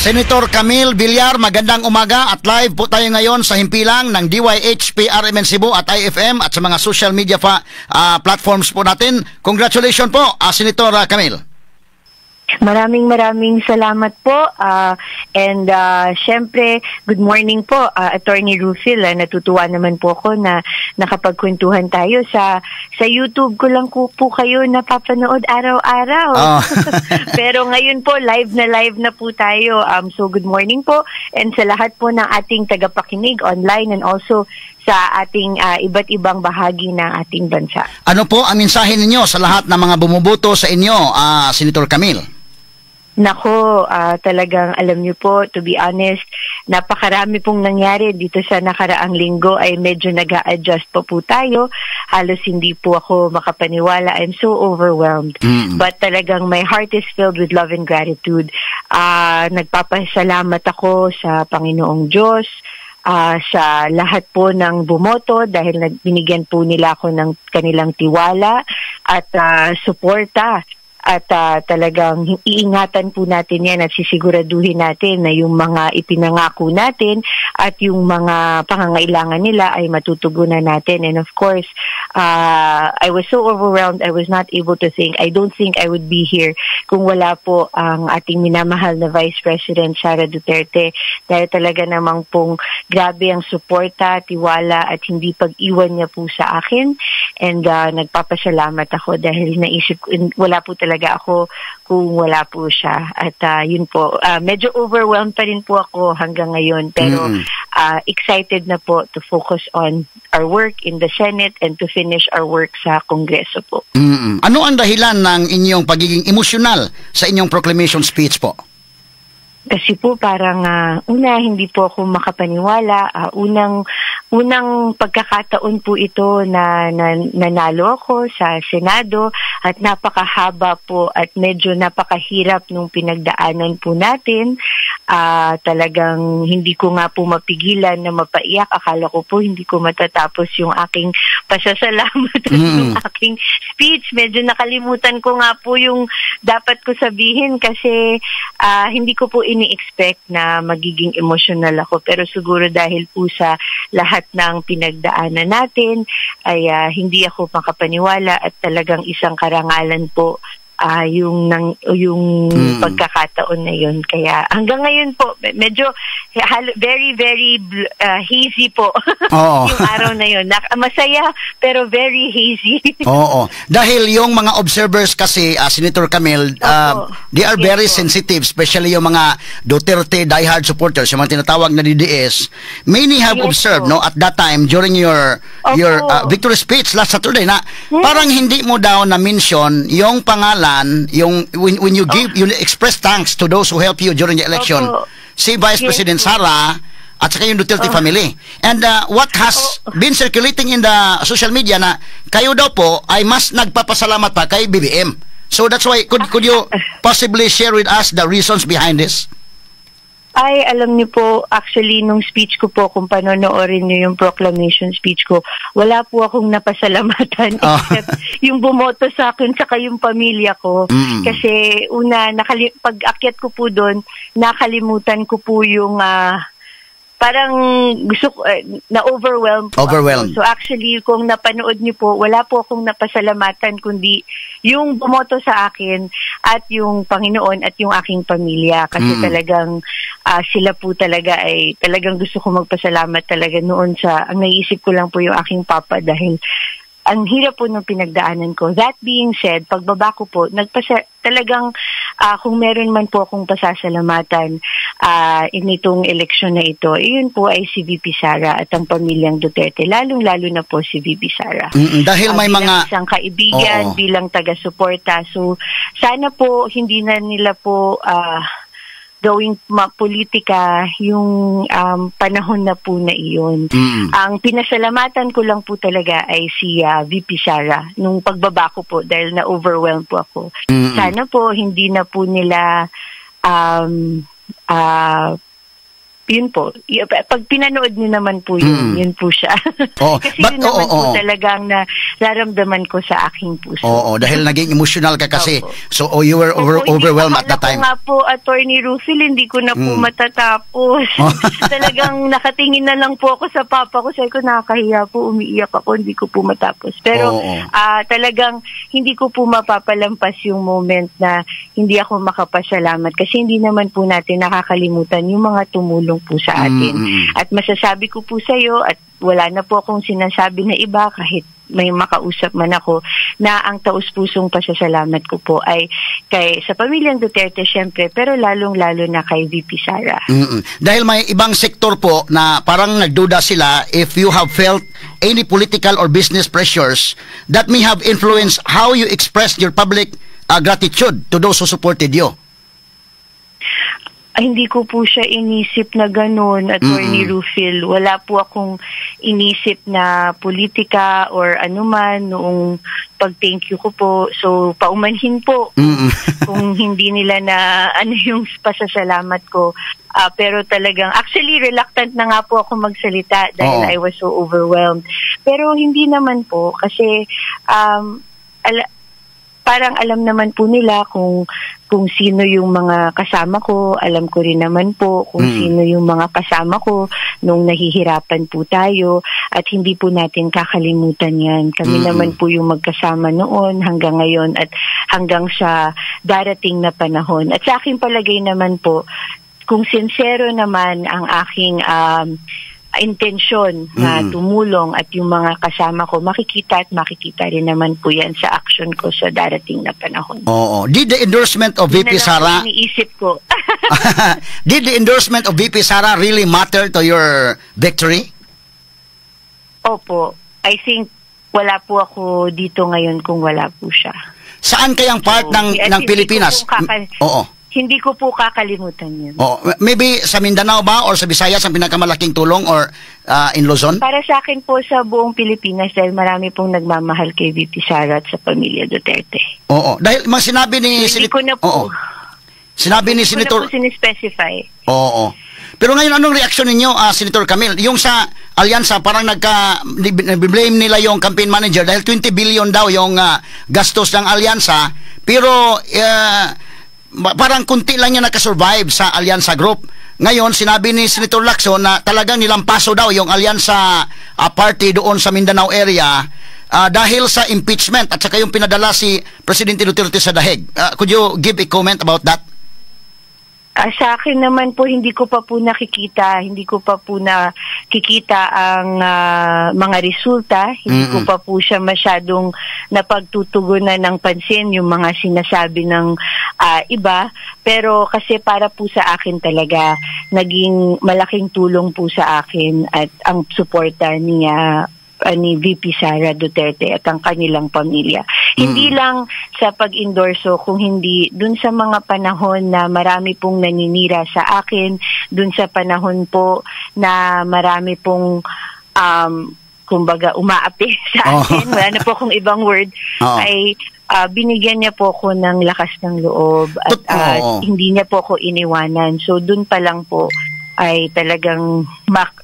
Senator Camille Villar, magandang umaga at live po tayo ngayon sa himpilang ng DYHP RMN Cebu at IFM at sa mga social media platforms po natin. Congratulations po, Senator Camille. Maraming salamat po. Syempre, good morning po, Attorney Rufil. Natutuwa naman po ako na nakapagkwentuhan tayo. Sa YouTube ko lang po kayo napapanood araw-araw. Oh. Pero ngayon po, live na po tayo. So good morning po. And sa lahat po ng ating tagapakinig online and also sa ating iba't ibang bahagi ng ating bansa. Ano po ang mensahe ninyo sa lahat ng mga bumuboto sa inyo, Senator Camille? Nako, talagang alam niyo po, to be honest, napakarami pong nangyari dito sa nakaraang linggo ay medyo nag-a-adjust po tayo. Halos hindi po ako makapaniwala. I'm so overwhelmed. But talagang my heart is filled with love and gratitude. Nagpapasalamat ako sa Panginoong Diyos, sa lahat po ng bumoto dahil binigyan po nila ako ng kanilang tiwala at suporta. At talagang iingatan po natin yan at sisiguraduhin natin na yung mga ipinangako natin at yung mga pangangailangan nila ay matutugunan natin. And of course, I was so overwhelmed, I was not able to think. I don't think I would be here kung wala po ang ating minamahal na Vice President Sara Duterte, dahil talaga namang pong grabe ang suporta, tiwala at hindi pag-iwan niya po sa akin. And nagpapasalamat ako dahil naisip ko, wala po talaga ako kung wala po siya. At yun po, medyo overwhelmed pa rin po ako hanggang ngayon. Pero excited na po to focus on our work in the Senate and to finish our work sa Kongreso po. Ano ang dahilan ng inyong pagiging emosyonal sa inyong proclamation speech po? Kasi po parang hindi po ako makapaniwala. Unang pagkakataon po ito na nanalo ako sa Senado at napakahaba po at medyo napakahirap nung pinagdaanan po natin. Talagang hindi ko nga po mapigilan na mapaiyak. Akala ko po hindi ko matatapos yung aking pasasalamat at yung aking speech. Medyo nakalimutan ko nga po yung dapat ko sabihin kasi hindi ko po ini-expect na magiging emotional ako. Pero siguro dahil po sa lahat ng pinagdaanan natin ay hindi ako makapaniwala at talagang isang karangalan po yung pagkakataon na yun. Kaya hanggang ngayon po, medyo very, very hazy po yung araw na yun. Masaya, pero very hazy. Oo. Dahil yung mga observers kasi, Senator Camille, they are very sensitive, especially yung mga Duterte diehard supporters, yung mga tinatawag na DDS. Many have observed, no, at that time, during your victory speech last Saturday, na parang hindi mo daw na-mention yung pangalan, yung when you give, you express thanks to those who help you during the election. Si Vice President Sara at saka yung Duterte family. And what has been circulating in the social media na kayo daw po ay mas nagpapasalamat pa kay BBM. So that's why, could you possibly share with us the reasons behind this? Ay, alam niyo po, actually, nung speech ko po, kung panonoorin niyo yung proclamation speech ko, wala po akong napasalamatan except yung bumoto sa akin saka yung pamilya ko. Kasi pag-akyat ko po doon, nakalimutan ko po yung parang gusto ko, na-overwhelm po ako. So actually, kung napanood niyo po, wala po akong napasalamatan kundi yung bumoto sa akin at yung Panginoon at yung aking pamilya. Kasi talagang sila po talaga ay talagang gusto ko magpasalamat talaga noon ang naisip ko lang po yung aking papa dahil ang hirap po ng pinagdaanan ko. That being said, pagbaba ko po, talagang kung meron man po akong pasasalamatan initong eleksyon na ito, yun po ay si VP Sara at ang pamilyang Duterte, lalong-lalo na po si VP Sara. Dahil may bilang isang kaibigan, bilang taga-suporta. So, sana po hindi na nila po gawing politika yung panahon na po na iyon. Ang pinasalamatan ko lang po talaga ay si VP Sara nung pagbaba ko po dahil na-overwhelmed po ako. Sana po hindi na po nila yun po. Pag pinanood niyo naman po yun, yun po siya. Kasi yun naman po talagang nararamdaman ko sa aking puso. Oo, dahil naging emotional ka kasi. So, you were overwhelmed at that time. Akala ko nga po, Attorney Rufil, hindi ko na po matatapos. Talagang nakatingin na lang po ako sa papa ko. Sabi ko, nakakahiya po, umiiyak ako, hindi ko po matapos. Pero talagang hindi ko po mapapalampas yung moment na hindi ako makapasalamat kasi hindi naman po natin nakakalimutan yung mga tumulong po sa atin. At masasabi ko po sa iyo at wala na po akong sinasabi na iba kahit may makausap man ako na ang taus-pusong pasasalamat ko po ay sa pamilyang Duterte syempre pero lalong-lalo na kay VP Sara. Dahil may ibang sektor po na parang nagduda sila if you have felt any political or business pressures that may have influenced how you express your public gratitude to those who supported you. Hindi ko po siya inisip na ganun, Attorney Rufil. Wala po akong inisip na politika or anuman noong pag-thank you ko po. So, paumanhin po kung hindi nila na yung pasasalamat ko. Pero talagang, actually, reluctant na nga po ako magsalita dahil I was so overwhelmed. Pero hindi naman po kasi parang alam naman po nila kung sino yung mga kasama ko. Alam ko rin naman po kung sino yung mga kasama ko nung nahihirapan po tayo at hindi po natin kakalimutan yan. Kami naman po yung magkasama noon hanggang ngayon at hanggang sa darating na panahon. At sa aking palagay naman po, kung sincero naman ang aking intensyon na tumulong at yung mga kasama ko, makikita rin naman po yan sa action ko sa darating na panahon. Did the endorsement of VP Sara iniisip ko. Did the endorsement of VP Sara really matter to your victory? Opo. I think wala po ako dito ngayon kung wala po siya. Saan kayang part ng Pilipinas? Hindi ko po kakalimutan yun. Maybe sa Mindanao ba or sa Visayas ang pinakamalaking tulong or in Luzon? Para sa akin po sa buong Pilipinas dahil marami pong nagmamahal kay VP Sara at sa pamilya Duterte. Dahil sinabi ni Hindi ko na po. Sinabi ni Senator. Hindi ko na po sinispecify. Pero ngayon anong reaksyon ninyo, Senator Camille? Yung sa alyansa parang blame nila yung campaign manager dahil 20 billion daw yung gastos ng alyansa pero parang kunti lang niya nakasurvive sa Alyansa Group. Ngayon, sinabi ni Senator Lacson na talagang nilampaso daw yung Alyansa party doon sa Mindanao area dahil sa impeachment at saka yung pinadala si Presidente Duterte sa dahig. Could you give a comment about that? Sa akin naman po, hindi ko pa po nakikita ang mga resulta. Hindi ko pa po siya masyadong napagtutugunan ng pansin yung mga sinasabi ng iba. Pero kasi para po sa akin talaga, naging malaking tulong po sa akin at ang suporta niya ni VP Sara Duterte at ang kanilang pamilya. Hindi lang sa pag-endorso, kung hindi dun sa mga panahon na marami pong naninira sa akin, dun sa panahon po na marami pong kumbaga umaapi sa akin, wala na po akong ibang word, ay binigyan niya po ako ng lakas ng loob at hindi niya po ako iniwanan. So dun pa lang po ay talagang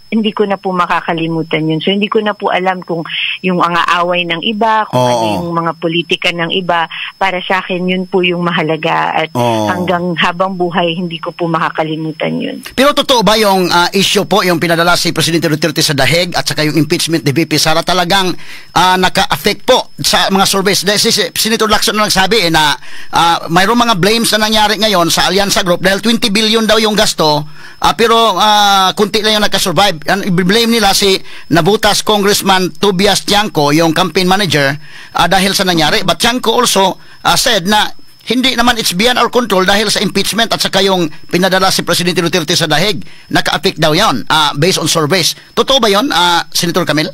hindi ko na po makakalimutan yun. So hindi ko na po alam kung yung away ng iba, kung ano yung mga politika ng iba. Para sa akin yun po yung mahalaga at hanggang habang buhay hindi ko po makakalimutan yun. Pero totoo ba yung issue po, yung pinadala si Presidente Duterte sa dahig at saka yung impeachment ni VP Sara talagang naka-affect po sa mga surveys? Dahil si Senator Lacson na nagsabi na mayroong mga blames na nangyari ngayon sa Alyansa Group dahil 20 billion daw yung gasto pero kunti lang yung nakasurvive. I-blame nila si nabutas Congressman Tobias Tiangco, yung campaign manager, dahil sa nangyari. But Tiangco also said na hindi naman it's beyond our control dahil sa impeachment at saka yung pinadala si Presidente Duterte sa dahig. Naka-affect daw yan based on surveys. Totoo ba yun, Senator Camille?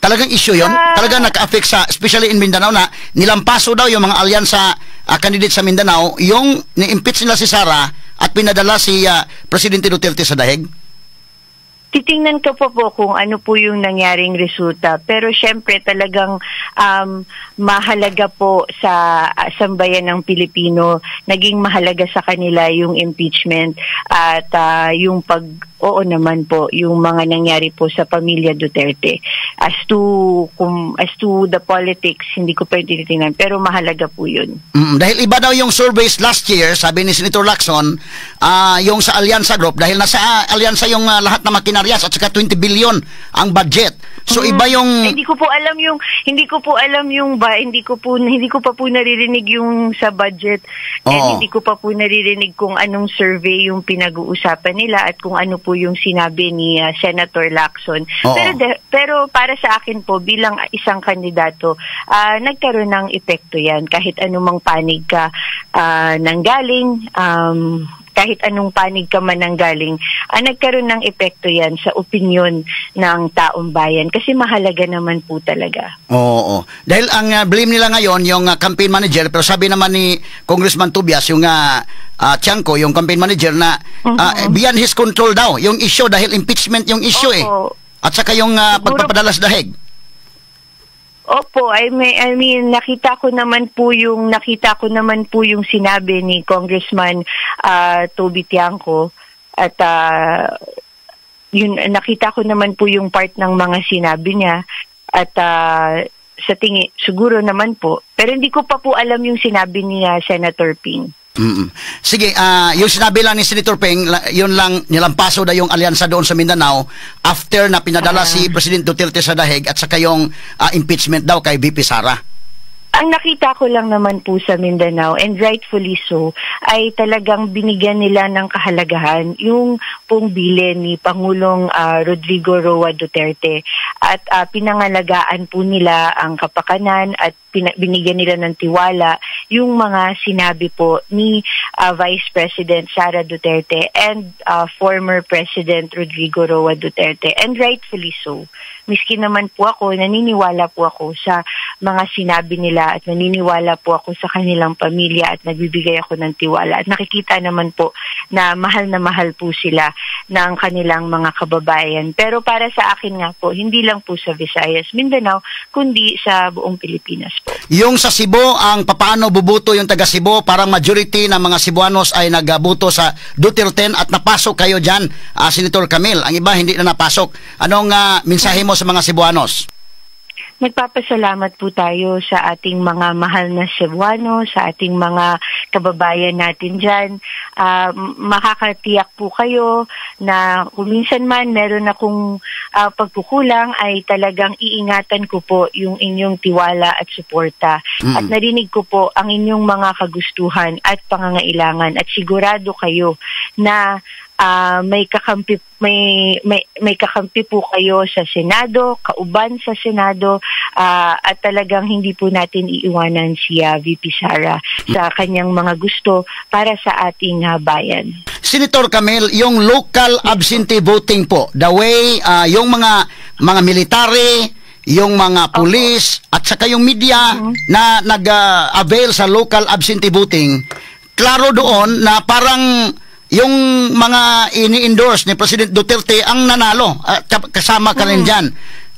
Talagang issue yun? Talagang naka-affect sa, especially in Mindanao, na nilampaso daw yung mga alyansa candidate sa Mindanao, yung ni-impeach nila si Sara at pinadala si Presidente Duterte sa dahig? Titingnan ko po kung ano po yung nangyaring resulta. Pero syempre talagang mahalaga po sa sambayan ng Pilipino, naging mahalaga sa kanila yung impeachment at yung oo naman po, yung mga nangyari po sa pamilya Duterte. As to the politics, hindi ko pa tinitingnan, pero mahalaga po yun. Dahil iba daw yung surveys last year, sabi ni Senator Lacson, yung sa Alyansa Group, dahil nasa Alyansa yung lahat na makinarias at saka 20 billion ang budget. So iba yung hindi ko po alam hindi ko pa po naririnig yung sa budget. And hindi ko pa po naririnig kung anong survey yung pinag-uusapan nila at kung ano po yung sinabi ni Senator Lacson. Pero para sa akin po bilang isang kandidato, nagkaroon ng epekto 'yan kahit anumang panig ka nanggaling, kahit anong panig ka man nanggaling, nagkaroon ng epekto yan sa opinyon ng taong bayan kasi mahalaga naman po talaga. Oo. Dahil ang blame nila ngayon yung campaign manager, pero sabi naman ni Congressman Tobias, yung Tiangco, yung campaign manager na beyond his control daw, yung issue dahil impeachment yung issue At saka yung pagpapadalas dahig. Opo, I mean nakita ko naman po yung sinabi ni Congressman Toby Tiangco at yun nakita ko naman po yung part ng mga sinabi niya at sa tingin siguro naman po, pero hindi ko pa po alam yung sinabi ni Senator Ping. Sige, yung sinabi lang ni Senator Peng, yun lang, nilampaso na yung alyansa doon sa Mindanao after na pinadala si President Duterte sa dahig at saka yung impeachment daw kay VP Sara. Ang nakita ko lang naman po sa Mindanao, and rightfully so, ay talagang binigyan nila ng kahalagahan yung pong bilin ni Pangulong Rodrigo Roa Duterte. At pinangalagaan po nila ang kapakanan at binigyan nila ng tiwala yung mga sinabi po ni Vice President Sara Duterte and former President Rodrigo Roa Duterte. And rightfully so. Miski naman po ako, naniniwala po ako sa mga sinabi nila at naniniwala po ako sa kanilang pamilya at nagbibigay ako ng tiwala. At nakikita naman po na mahal po sila ng kanilang mga kababayan. Pero para sa akin nga po, hindi lang po sa Visayas, Mindanao, kundi sa buong Pilipinas po. Yung sa Cebu, ang papaano bubuto yung taga Cebu, parang majority ng mga Cebuanos ay nagbuto sa Duterte at napasok kayo dyan, Senator Camille. Ang iba hindi na napasok. Anong mensahe mo sa mga Cebuanos? Nagpapasalamat po tayo sa ating mga mahal na Cebuano, sa ating mga kababayan natin dyan. Makakatiyak po kayo na kung minsan man meron akong pagkukulang ay talagang iingatan ko po yung inyong tiwala at suporta. At narinig ko po ang inyong mga kagustuhan at pangangailangan at sigurado kayo na may kakampi po kayo sa Senado, kauban sa Senado, at talagang hindi po natin iiwanan si VP Sara sa kanyang mga gusto para sa ating bayan. Senator Camille, yung local absentee voting po, the way yung mga military, yung mga police at saka yung media na nag-avail sa local absentee voting, klaro doon na parang yung mga ini-endorse ni President Duterte ang nanalo at kasama ka rin dyan.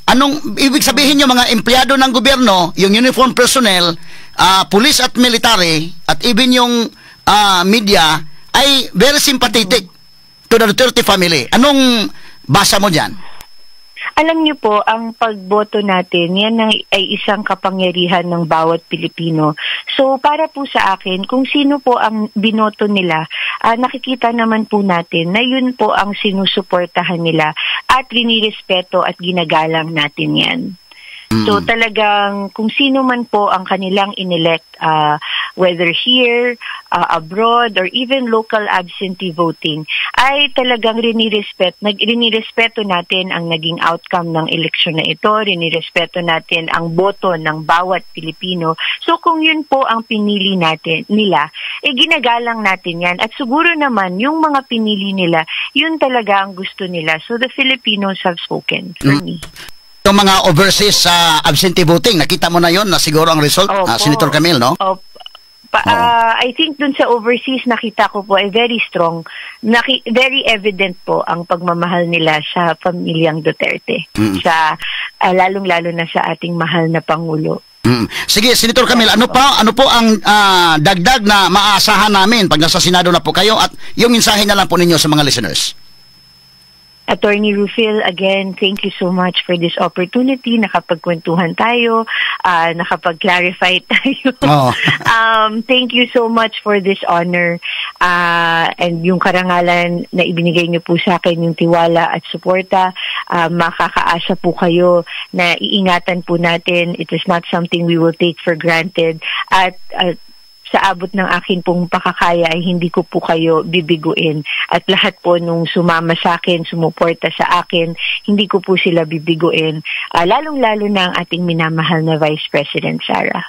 Anong ibig sabihin yung mga empleyado ng gobyerno, yung uniform personnel, police at military, at even yung media ay very sympathetic to the Duterte family. Anong basa mo dyan? Alam niyo po, ang pagboto natin, yan ay isang kapangyarihan ng bawat Pilipino. So, para po sa akin, kung sino po ang binoto nila, nakikita naman po natin na yun po ang sinusuportahan nila at rinirespeto at ginagalang natin yan. So talagang kung sino man po ang kanilang inelect, whether here, abroad, or even local absentee voting, ay talagang rinirespeto natin ang naging outcome ng eleksyon na ito, rinirespeto natin ang boto ng bawat Pilipino. So kung yun po ang pinili nila, ginagalang natin yan. At siguro naman, yung mga pinili nila, yun talaga ang gusto nila. So the Filipinos have spoken for me. Yung mga overseas absentee voting, nakita mo na yon na siguro ang result, Senator Camille, no? I think dun sa overseas nakita ko po ay very strong, very evident po ang pagmamahal nila sa pamilyang Duterte. Sa lalong-lalo na sa ating mahal na Pangulo. Sige, Senator Camille, ano po ang dagdag na maaasahan namin pag nasa Senado na po kayo at yung mensahe na lang po ninyo sa mga listeners? Attorney Rufil, again, thank you so much for this opportunity. Nakapagkwentuhan tayo, nakapag-clarify tayo. Thank you so much for this honor and yung karangalan na ibinigay niyo po sa akin, yung tiwala at suporta. Makakaasa po kayo na iingatan po natin. It is not something we will take for granted. At sa abot ng akin pong pakakaya ay hindi ko po kayo bibiguin. At lahat po nung sumama sa akin, sumuporta sa akin, hindi ko po sila bibiguin. Lalong-lalo na ang ating minamahal na Vice President Sara.